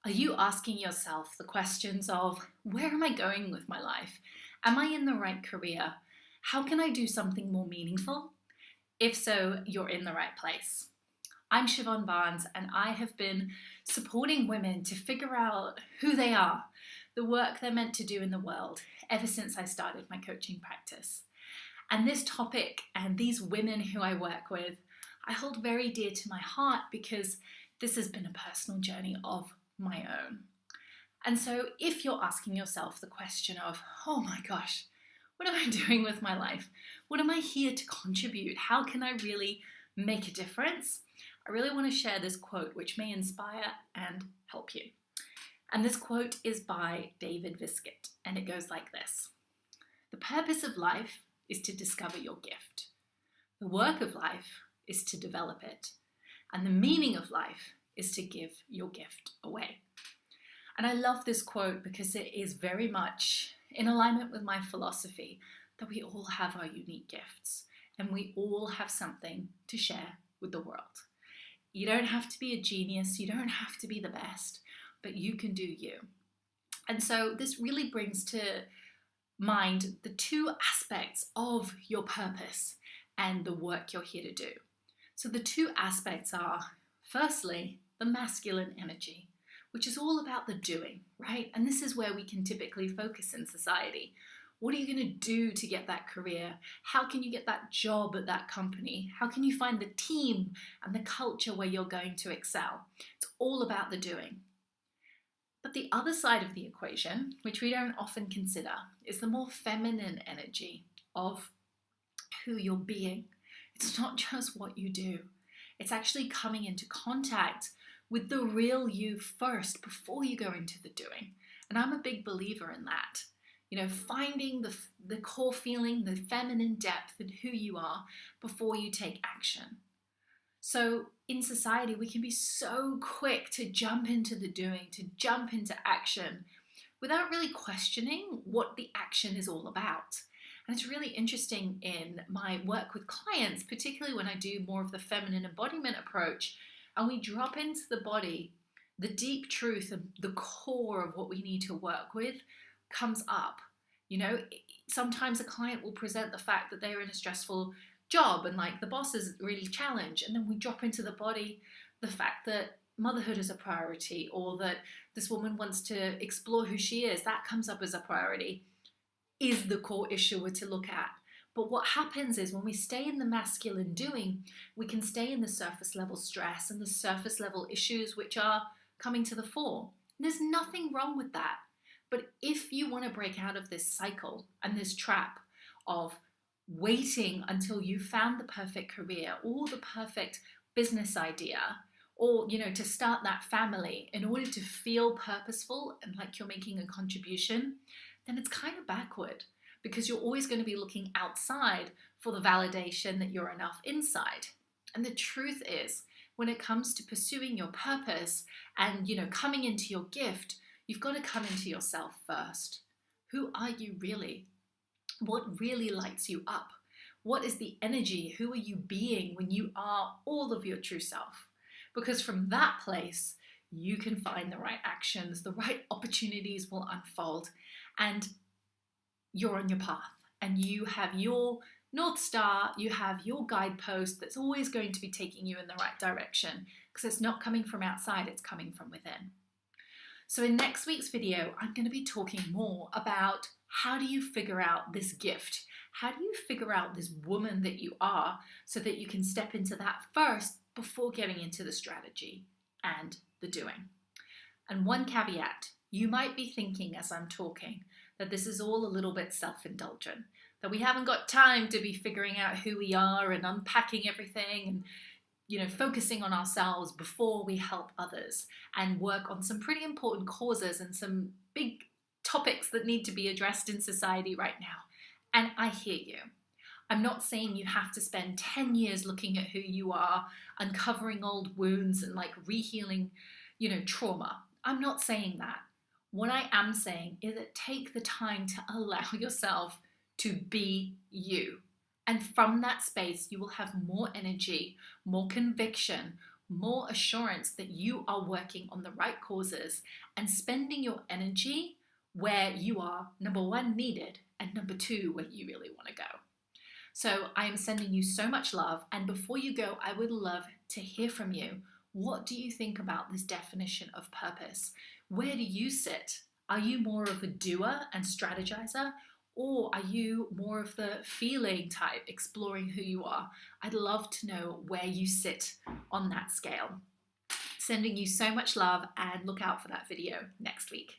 Are you asking yourself the questions of where am I going with my life? Am I in the right career? How can I do something more meaningful? If so, you're in the right place. I'm Siobhan Barnes, and I have been supporting women to figure out who they are, the work they're meant to do in the world, ever since I started my coaching practice. And this topic and these women who I work with, I hold very dear to my heart because this has been a personal journey of my own. And so if you're asking yourself the question of, oh my gosh, what am I doing with my life? What am I here to contribute? How can I really make a difference? I really want to share this quote which may inspire and help you. And this quote is by David Viscott, and it goes like this. The purpose of life is to discover your gift. The work of life is to develop it. And the meaning of life is to give your gift away. And I love this quote because it is very much in alignment with my philosophy that we all have our unique gifts and we all have something to share with the world. You don't have to be a genius, you don't have to be the best, but you can do you. And so this really brings to mind the two aspects of your purpose and the work you're here to do. So the two aspects are, firstly, the masculine energy, which is all about the doing, right? And this is where we can typically focus in society. What are you going to do to get that career? How can you get that job at that company? How can you find the team and the culture where you're going to excel? It's all about the doing. But the other side of the equation, which we don't often consider, is the more feminine energy of who you're being. It's not just what you do. It's actually coming into contact with the real you first before you go into the doing. And I'm a big believer in that. Finding the core feeling, the feminine depth in who you are before you take action. So in society, we can be so quick to jump into the doing, to jump into action without really questioning what the action is all about. And it's really interesting in my work with clients, particularly when I do more of the feminine embodiment approach, and we drop into the body, the deep truth and the core of what we need to work with comes up. Sometimes a client will present the fact that they're in a stressful job and like the boss is really challenged, and then we drop into the body the fact that motherhood is a priority, or that this woman wants to explore who she is. That comes up as a priority, is the core issue we're to look at. But what happens is when we stay in the masculine doing, we can stay in the surface level stress and the surface level issues which are coming to the fore. And there's nothing wrong with that. But if you want to break out of this cycle and this trap of waiting until you found the perfect career or the perfect business idea, or to start that family in order to feel purposeful and like you're making a contribution, then it's kind of backward, because you're always going to be looking outside for the validation that you're enough inside. And the truth is, when it comes to pursuing your purpose and coming into your gift, you've got to come into yourself first. Who are you really? What really lights you up? What is the energy? Who are you being when you are all of your true self? Because from that place, you can find the right actions, the right opportunities will unfold, and you're on your path. And you have your North Star, you have your guidepost that's always going to be taking you in the right direction, because it's not coming from outside, it's coming from within. So in next week's video, I'm going to be talking more about how do you figure out this gift? How do you figure out this woman that you are so that you can step into that first before getting into the strategy and the doing? And one caveat, you might be thinking as I'm talking that this is all a little bit self-indulgent, that we haven't got time to be figuring out who we are and unpacking everything and focusing on ourselves before we help others and work on some pretty important causes and some big topics that need to be addressed in society right now. And I hear you. I'm not saying you have to spend 10 years looking at who you are, uncovering old wounds and like rehealing, trauma. I'm not saying that. What I am saying is that take the time to allow yourself to be you. And from that space, you will have more energy, more conviction, more assurance that you are working on the right causes and spending your energy where you are, number one, needed, and number two, where you really want to go. So I am sending you so much love. And before you go, I would love to hear from you. What do you think about this definition of purpose? Where do you sit? Are you more of a doer and strategizer? Or are you more of the feeling type, exploring who you are? I'd love to know where you sit on that scale. Sending you so much love, and look out for that video next week.